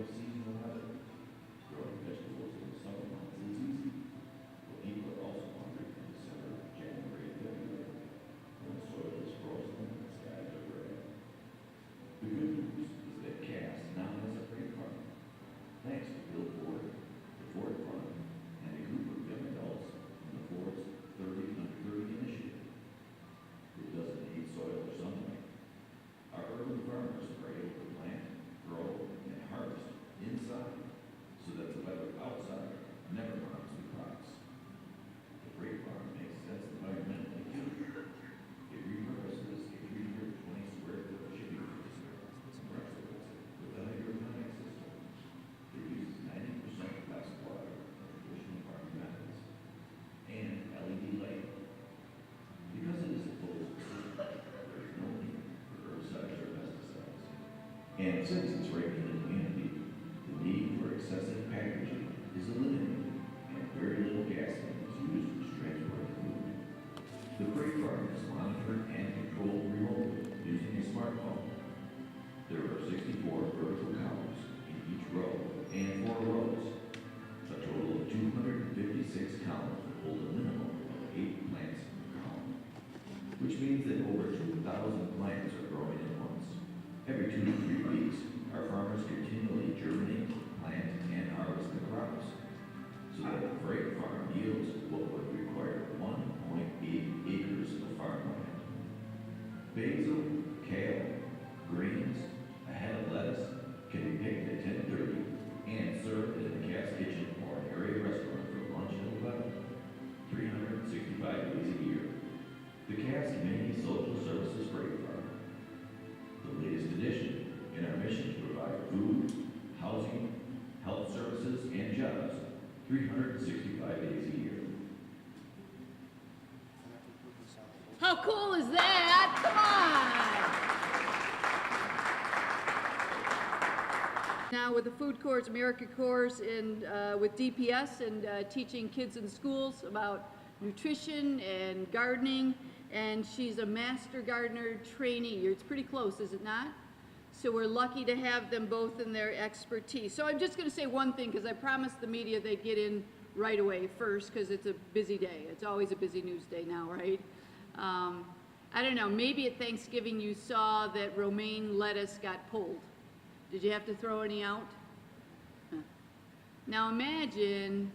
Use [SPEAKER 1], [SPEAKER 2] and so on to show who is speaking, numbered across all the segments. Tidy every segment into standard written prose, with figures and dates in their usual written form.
[SPEAKER 1] of seasonal weather. Growing vegetables in the summer months is easy, but people are also hungry in December, January, and February, when the soil is frozen and the skies are gray. The good news is that Cass now has a freight farm. Thanks to Bill Ford, the Ford Fund, and a group of young adults from the Ford's 30 Under 30 initiative. It doesn't need soil or sunlight. Our urban farmers are able to plant, grow, and harvest inside so that the weather outside never harms the crops. The freight farm makes sense environmentally too. It repurposes a 320 square foot shipping container with a hydroponic system. It uses 90% less water than traditional farming methods and LED lighting. Because it is a closed system, there is no need for herbicides or pesticides. And since it's right in the community, the need for excessive packaging is eliminated and very little gasoline is used to transport the food. The freight farm is monitored and controlled remotely using a smartphone. There are 64 vertical columns in each row and 4 rows. A total of 256 columns will hold a minimum of 8 plants per column, which means that over 2,000 plants are growing at once. Every 2 to 3 weeks, our farmers continually germinate, plant, and harvest the crops, so that the freight farm yields what would require 1.8 acres of farmland. Basil, kale, greens, a head of lettuce can be picked at 10:30 and served in the Cass Kitchen or an area restaurant for lunch at 11, 365 days a year. The Cass Community Social Services Freight Farm, the latest addition in our mission to provide food, housing, health services, and jobs 365 days a year.
[SPEAKER 2] How cool is that? Come on! Now with the Food Corps, AmeriCorps, and with DPS and teaching kids in schools about nutrition and gardening, and she's a master gardener trainee. It's pretty close, is it not? So we're lucky to have them both in their expertise. So I'm just going to say one thing, because I promised the media they'd get in right away first, because it's a busy day. It's always a busy news day now, right? I don't know, maybe at Thanksgiving you saw that romaine lettuce got pulled. Did you have to throw any out? Now imagine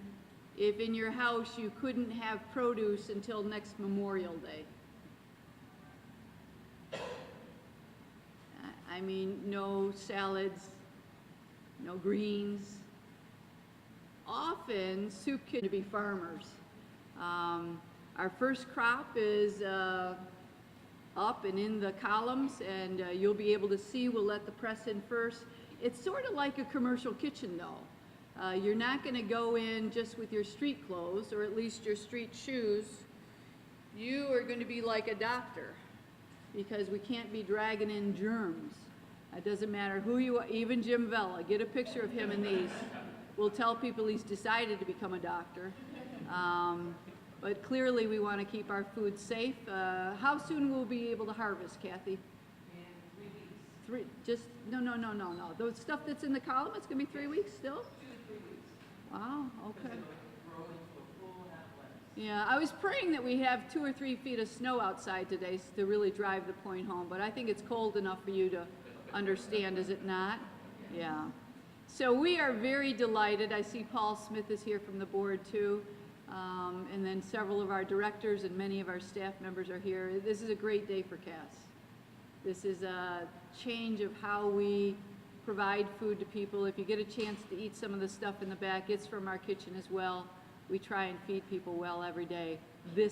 [SPEAKER 2] if in your house you couldn't have produce until next Memorial Day. I mean, no salads, no greens. Often, soup can be farmers. Our first crop is up and in the columns, and you'll be able to see. We'll let the press in first. It's sort of like a commercial kitchen, though. You're not going to go in just with your street clothes, or at least your street shoes. You are going to be like a doctor, because we can't be dragging in germs. It doesn't matter who you are, even Jim Vella. Get a picture of him in these. We'll tell people he's decided to become a doctor. But clearly we want to keep our food safe. How soon will we be able to harvest, Kathy?
[SPEAKER 3] In 3 weeks.
[SPEAKER 2] No. The stuff that's in the column, it's going to be 3 weeks still?
[SPEAKER 3] 2 to 3 weeks.
[SPEAKER 2] Wow, okay.
[SPEAKER 3] Grow into a full half lettuce.
[SPEAKER 2] Yeah, I was praying that we have 2 or 3 feet of snow outside today to really drive the point home, but I think it's cold enough for you to understand, is it not? Yeah. So we are very delighted. I see Paul Smith is here from the board too. And then several of our directors and many of our staff members are here. This is a great day for Cass. This is a change of how we provide food to people. If you get a chance to eat some of the stuff in the back, it's from our kitchen as well. We try and feed people well every day.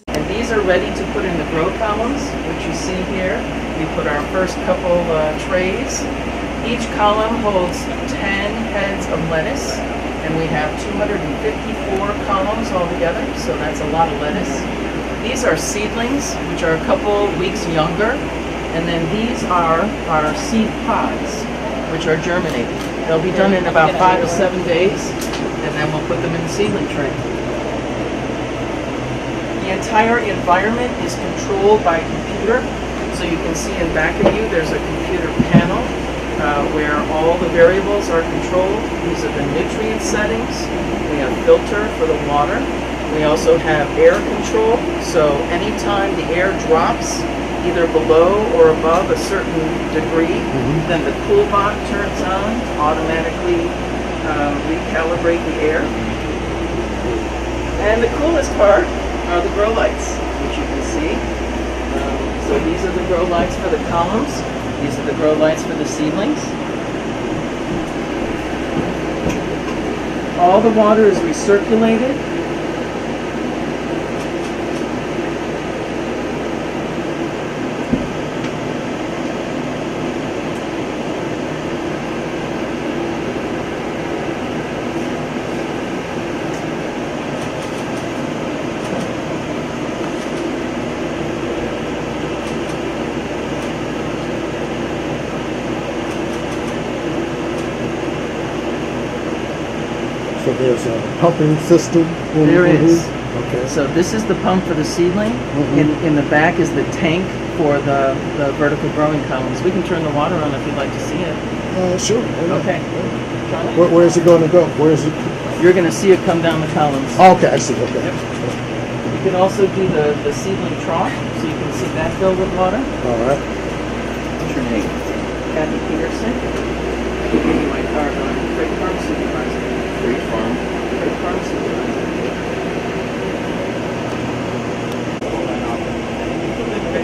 [SPEAKER 3] And these are ready to put in the grow columns, which you see here. We put our first couple trays. Each column holds 10 heads of lettuce, and we have 254 columns altogether, so that's a lot of lettuce. These are seedlings, which are a couple weeks younger, and then these are our seed pods, which are germinating. They'll be done in about 5 to 7 days, and then we'll put them in the seedling tray. The entire environment is controlled by a computer, so you can see in back of you there's a computer panel, where all the variables are controlled. These are the nutrient settings. We have filter for the water. We also have air control, so anytime the air drops either below or above a certain degree, then the cool box turns on to automatically recalibrate the air. And the coolest part are the grow lights, which you can see. So these are the grow lights for the columns. These are the grow lights for the seedlings. All the water is recirculated.
[SPEAKER 4] So there's a pumping system?
[SPEAKER 3] There is.
[SPEAKER 4] Okay.
[SPEAKER 3] So this is the pump for the seedling. In the back is the tank for the vertical growing columns. We can turn the water on if you'd like to see it.
[SPEAKER 4] Sure. Why not?
[SPEAKER 3] Okay.
[SPEAKER 4] Where's it going to go? Where is it?
[SPEAKER 3] You're going to see it come down the columns.
[SPEAKER 4] Oh, okay, I see. Okay.
[SPEAKER 3] Yep. You can also do the seedling trough, so you can see that fill with water.
[SPEAKER 4] All right.
[SPEAKER 3] What's your name? Kathy Peterson. I'll give you my card on Freight Farm Supervisor. Freight Farm Supervisor.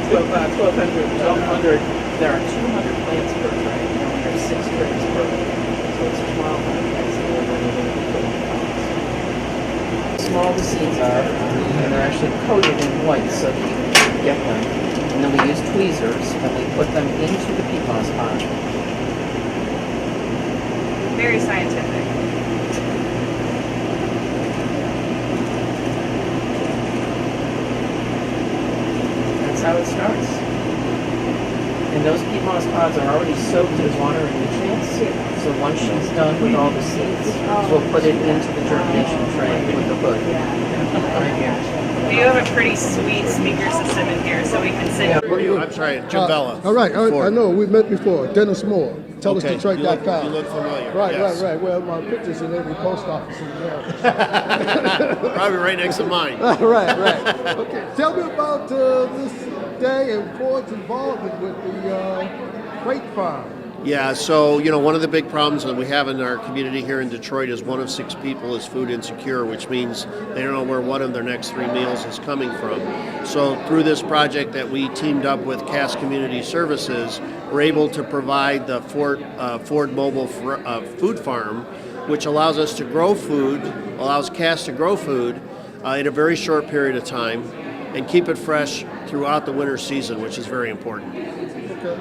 [SPEAKER 3] About 1,200. There are 200 plants per tray. We only have 6 trays per plant. So it's 1,200 plants. Small the seeds are, and they're actually coated in white so that you can get them. And then we use tweezers and we put them into the peat moss pot.
[SPEAKER 5] Very scientific.
[SPEAKER 3] That's how it starts. And those peat moss pods are already soaked in water and nutrients. So once she's done with all the seeds, we'll put it into the germination tray with the hood. Right here.
[SPEAKER 5] We have a pretty sweet speaker system in here, so we can sing.
[SPEAKER 6] Who are you? I'm sorry, Jim Bella.
[SPEAKER 4] All right, I
[SPEAKER 6] Ford.
[SPEAKER 4] know, we've met before. Dennis Moore, TellusDetroit.com.
[SPEAKER 6] You look familiar.
[SPEAKER 4] Right,
[SPEAKER 6] yes.
[SPEAKER 4] right. Well, my picture's in every post office in America.
[SPEAKER 6] Probably right next to mine.
[SPEAKER 4] right. Okay, tell me about this day and Ford's involvement with the freight farm.
[SPEAKER 6] Yeah, so, one of the big problems that we have in our community here in Detroit is 1 of 6 people is food insecure, which means they don't know where one of their next 3 meals is coming from. So through this project that we teamed up with Cass Community Services, we're able to provide the Ford Mobile Food Farm, which allows us to grow food, allows Cass to grow food in a very short period of time and keep it fresh throughout the winter season, which is very important.
[SPEAKER 4] Okay,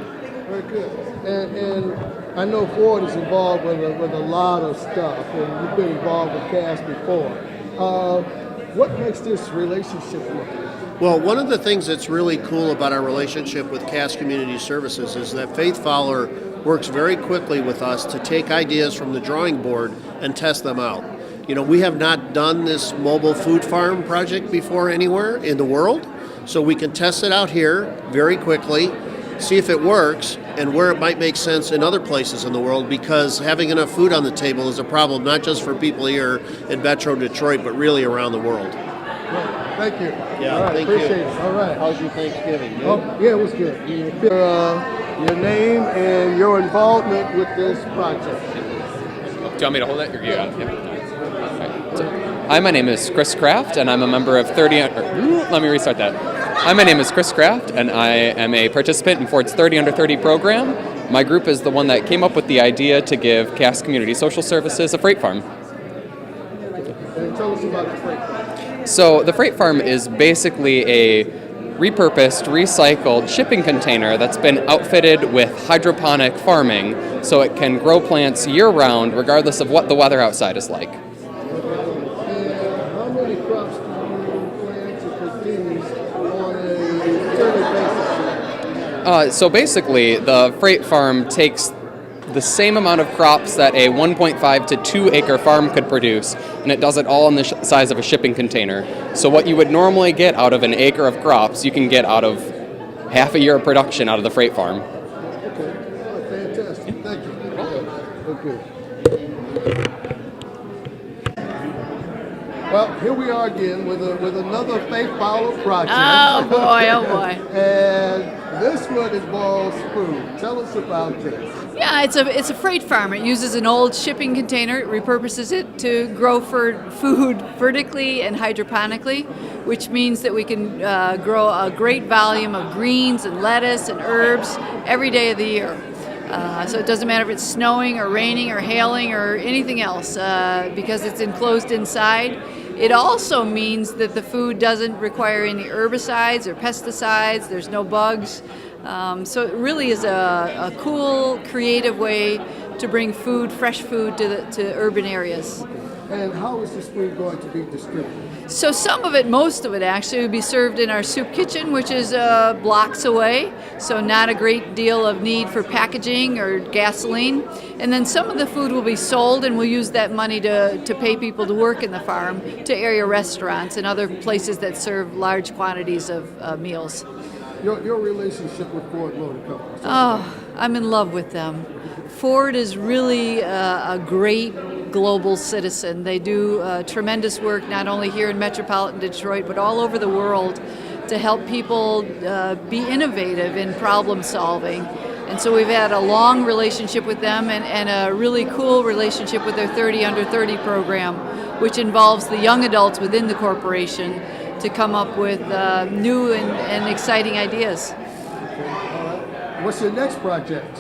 [SPEAKER 4] very good. And I know Ford is involved with a lot of stuff, and you've been involved with Cass before. What makes this relationship work?
[SPEAKER 6] Well, one of the things that's really cool about our relationship with Cass Community Services is that Faith Fowler works very quickly with us to take ideas from the drawing board and test them out. We have not done this mobile food farm project before anywhere in the world, so we can test it out here very quickly, see if it works, and where it might make sense in other places in the world, because having enough food on the table is a problem not just for people here in Metro Detroit, but really around the world.
[SPEAKER 4] Yeah, thank you.
[SPEAKER 6] Yeah,
[SPEAKER 4] all right,
[SPEAKER 6] thank
[SPEAKER 4] appreciate
[SPEAKER 6] you.
[SPEAKER 4] it. All right.
[SPEAKER 6] How's your Thanksgiving? Good?
[SPEAKER 4] Oh, yeah, it was good. Your name and your involvement with this project.
[SPEAKER 7] Do you want me to hold it? Or you got it? Yeah. Okay. So, hi, my name is Chris Kraft, and I'm a member of 30. Let me restart that. Hi, my name is Chris Kraft, and I am a participant in Ford's 30 Under 30 program. My group is the one that came up with the idea to give Cass Community Social Services a freight farm.
[SPEAKER 4] And tell us about the freight farm.
[SPEAKER 7] So the freight farm is basically a repurposed, recycled shipping container that's been outfitted with hydroponic farming, so it can grow plants year-round regardless of what the weather outside is like.
[SPEAKER 4] And how many crops do you plan to produce on a yearly basis?
[SPEAKER 7] So basically, the freight farm takes the same amount of crops that a 1.5 to 2 acre farm could produce, and it does it all in the size of a shipping container. So what you would normally get out of an acre of crops, you can get out of half a year of production out of the freight farm.
[SPEAKER 4] Okay, fantastic. Thank you. good. Well, here we are again with another Faith Follow project.
[SPEAKER 2] Oh boy, oh boy.
[SPEAKER 4] And this one involves food. Tell us about this.
[SPEAKER 2] Yeah, it's a freight farm. It uses an old shipping container. It repurposes it to grow food vertically and hydroponically, which means that we can grow a great volume of greens and lettuce and herbs every day of the year. So it doesn't matter if it's snowing or raining or hailing or anything else, because it's enclosed inside. It also means that the food doesn't require any herbicides or pesticides. There's no bugs. So it really is a cool, creative way to bring food, fresh food, to urban areas.
[SPEAKER 4] And how is this food going to be distributed?
[SPEAKER 2] So some of it, most of it actually, would be served in our soup kitchen, which is blocks away. So not a great deal of need for packaging or gasoline. And then some of the food will be sold, and we'll use that money to pay people to work in the farm, to area restaurants and other places that serve large quantities of meals.
[SPEAKER 4] Your relationship with Ford Motor Company.
[SPEAKER 2] Oh, I'm in love with them. Ford is really a great global citizen. They do tremendous work not only here in metropolitan Detroit, but all over the world to help people be innovative in problem solving. And so we've had a long relationship with them and a really cool relationship with their 30 Under 30 program, which involves the young adults within the corporation to come up with new and exciting ideas.
[SPEAKER 4] What's your next project?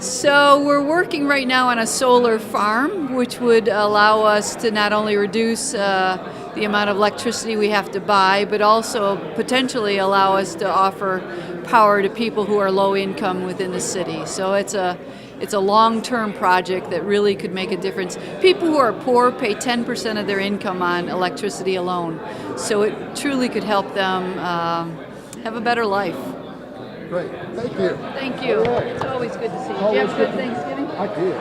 [SPEAKER 2] So we're working right now on a solar farm, which would allow us to not only reduce the amount of electricity we have to buy, but also potentially allow us to offer power to people who are low income within the city. So it's a long-term project that really could make a difference. People who are poor pay 10% of their income on electricity alone. So it truly could help them have a better life.
[SPEAKER 4] Great. Thank you.
[SPEAKER 2] Thank you. It's always good to see you. Did you have a good Thanksgiving?
[SPEAKER 4] I did.